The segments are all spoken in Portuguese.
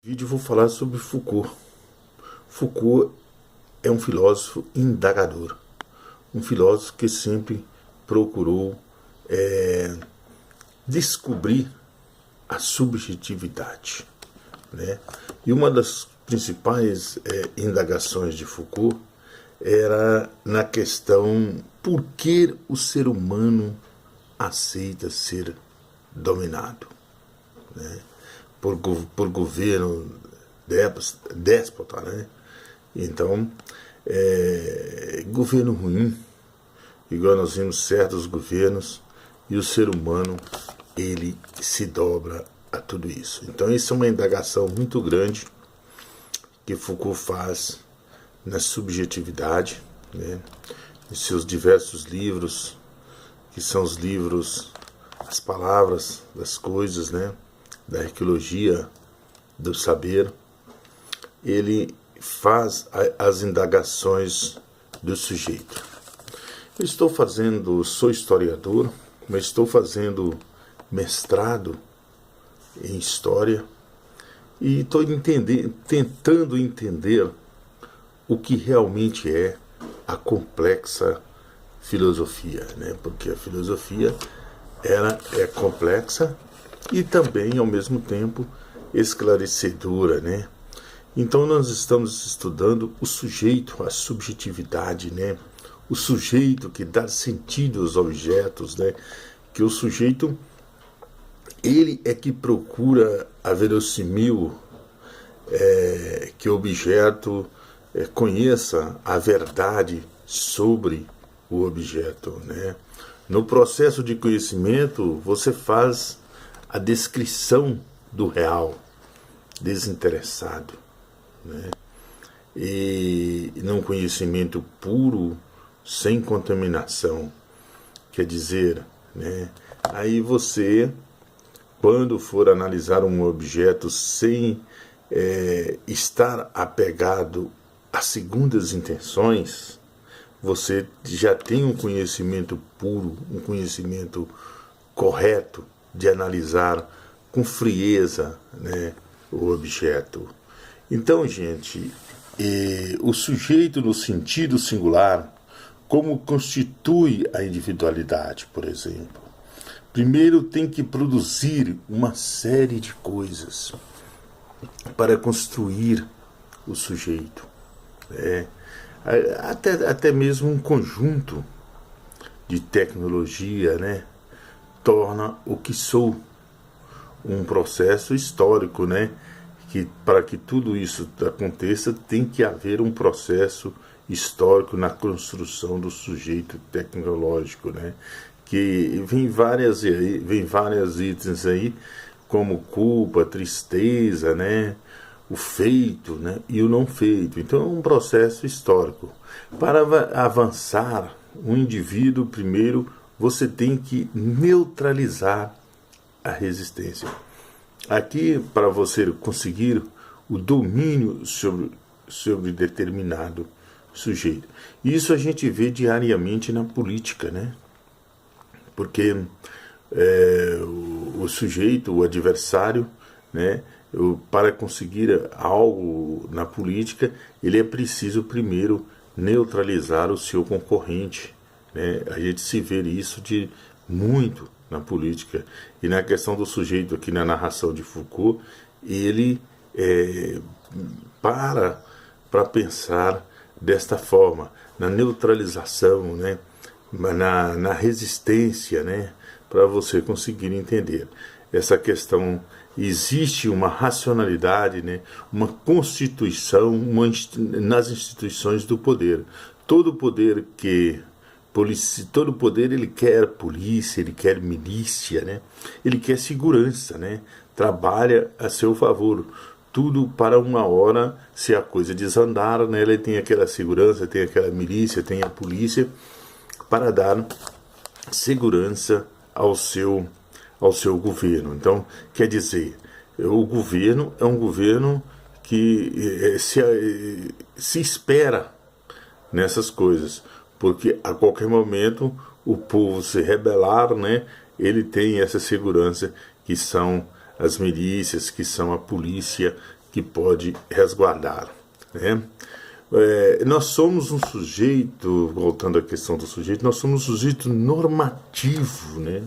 Vídeo eu vou falar sobre Foucault. Foucault é um filósofo indagador, um filósofo que sempre procurou descobrir a subjetividade, né? E uma das principais indagações de Foucault era na questão por que o ser humano aceita ser dominado, né? Por governo déspota, né? Então, governo ruim, igual nós vimos certos governos, e o ser humano, ele se dobra a tudo isso. Então, isso é uma indagação muito grande que Foucault faz na subjetividade, né? Em seus diversos livros, que são os livros, as palavras das coisas, né? Da arqueologia do saber, ele faz as indagações do sujeito. Sou historiador, mas estou fazendo mestrado em história e estou tentando entender o que realmente é a complexa filosofia, né? Porque a filosofia ela é complexa e também, ao mesmo tempo, esclarecedora, né? Então nós estamos estudando o sujeito, a subjetividade, né? O sujeito que dá sentido aos objetos, né? Que o sujeito, ele é que procura a verossímil, que o objeto conheça a verdade sobre o objeto, né? No processo de conhecimento, você faz a descrição do real, desinteressado, né? E num conhecimento puro, sem contaminação, quer dizer, né? Aí você, quando for analisar um objeto sem estar apegado a segundas intenções, você já tem um conhecimento puro, um conhecimento correto de analisar com frieza, né, o objeto. Então, gente, o sujeito no sentido singular, como constitui a individualidade, por exemplo? Primeiro tem que produzir uma série de coisas para construir o sujeito, né? Até mesmo um conjunto de tecnologia, né, torna o que sou um processo histórico, né? Que para que tudo isso aconteça tem que haver um processo histórico na construção do sujeito tecnológico, né? Que vem várias itens aí, como culpa, tristeza, né? O feito, né? E o não feito. Então é um processo histórico. Para avançar um indivíduo, primeiro você tem que neutralizar a resistência. Aqui, para você conseguir o domínio sobre determinado sujeito. Isso a gente vê diariamente na política, né? Porque o sujeito, o adversário, né, para conseguir algo na política, ele é preciso primeiro neutralizar o seu concorrente, né? A gente se vê isso de muito na política. E na questão do sujeito aqui na narração de Foucault, ele para pensar desta forma, na neutralização, né? Na resistência, né? Para você conseguir entender essa questão. Existe uma racionalidade, né? Uma constituição nas instituições do poder. Todo poder ele quer polícia, ele quer milícia, né? Ele quer segurança, né? Trabalha a seu favor. Tudo para uma hora, se a coisa desandar, né? Ele tem aquela segurança, tem aquela milícia, tem a polícia para dar segurança ao seu governo. Então, quer dizer, o governo é um governo que se espera nessas coisas, porque a qualquer momento o povo se rebelar, né? Ele tem essa segurança que são as milícias, que são a polícia, que pode resguardá-lo, né? Nós somos um sujeito, voltando à questão do sujeito, nós somos um sujeito normativo, né?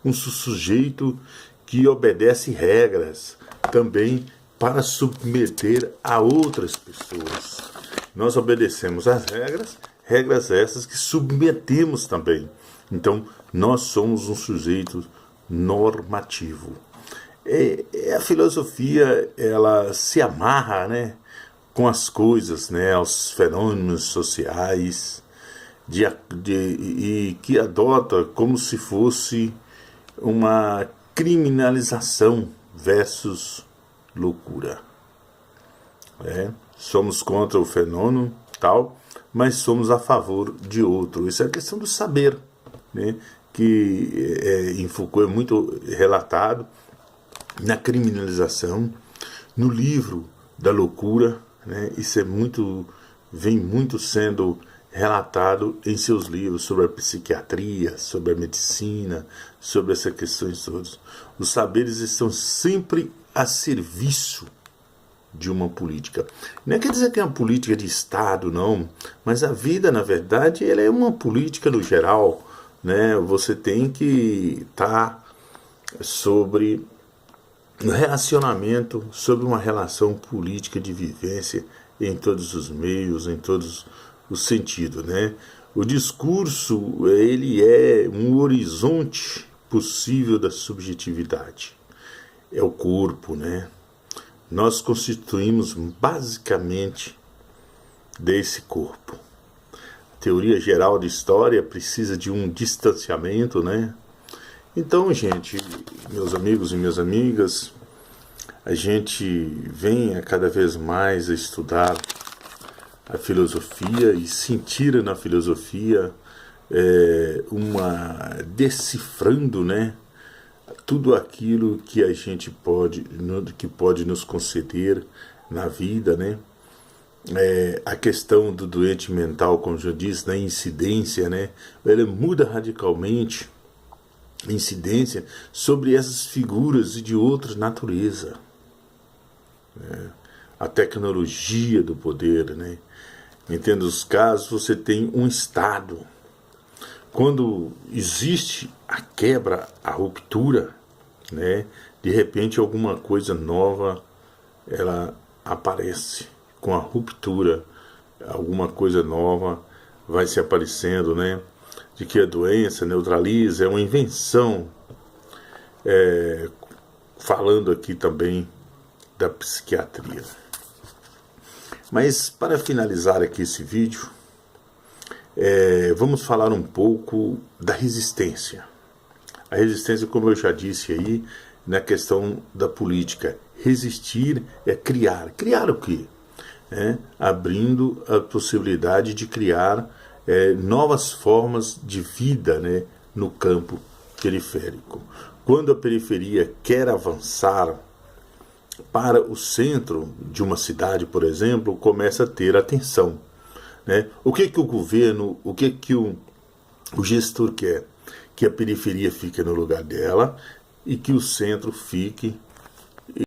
Um sujeito que obedece regras também para submeter a outras pessoas. Nós obedecemos às regras essas que submetemos também. Então, nós somos um sujeito normativo. A filosofia, ela se amarra, né, com as coisas, né, aos fenômenos sociais, e que adota como se fosse uma criminalização versus loucura. Somos contra o fenômeno tal, mas somos a favor de outro. Isso é a questão do saber, né, que em Foucault é muito relatado na criminalização, no livro da loucura, né, isso vem muito sendo relatado em seus livros sobre a psiquiatria, sobre a medicina, sobre essas questões todas. Os saberes estão sempre a serviço de uma política. Não quer dizer que é uma política de Estado, não, mas a vida, na verdade, ela é uma política no geral, né? Você tem que estar sobre um relacionamento, sobre uma relação política de vivência em todos os meios, em todos os sentidos, né? O discurso, ele é um horizonte possível da subjetividade. É o corpo, né? Nós constituímos basicamente desse corpo. A teoria geral de história precisa de um distanciamento, né? Então, gente, meus amigos e minhas amigas, a gente venha cada vez mais a estudar a filosofia e sentir na filosofia decifrando, né, tudo aquilo que a gente pode nos conceder na vida, né? A questão do doente mental, como eu disse, da incidência, né? Ela muda radicalmente a incidência sobre essas figuras e de outra natureza, né? A tecnologia do poder, né? Entendo os casos, você tem um Estado. Quando existe a quebra, a ruptura, né? De repente alguma coisa nova ela aparece. Com a ruptura, alguma coisa nova vai se aparecendo, né? De que a doença neutraliza, é uma invenção. Falando aqui também da psiquiatria. Mas para finalizar aqui esse vídeo, vamos falar um pouco da resistência. A resistência, como eu já disse aí, na questão da política. Resistir é criar. Criar o quê? Abrindo a possibilidade de criar novas formas de vida, né, no campo periférico. Quando a periferia quer avançar para o centro de uma cidade, por exemplo, começa a ter atenção, né? O que o governo, o gestor quer? Que a periferia fique no lugar dela e que o centro fique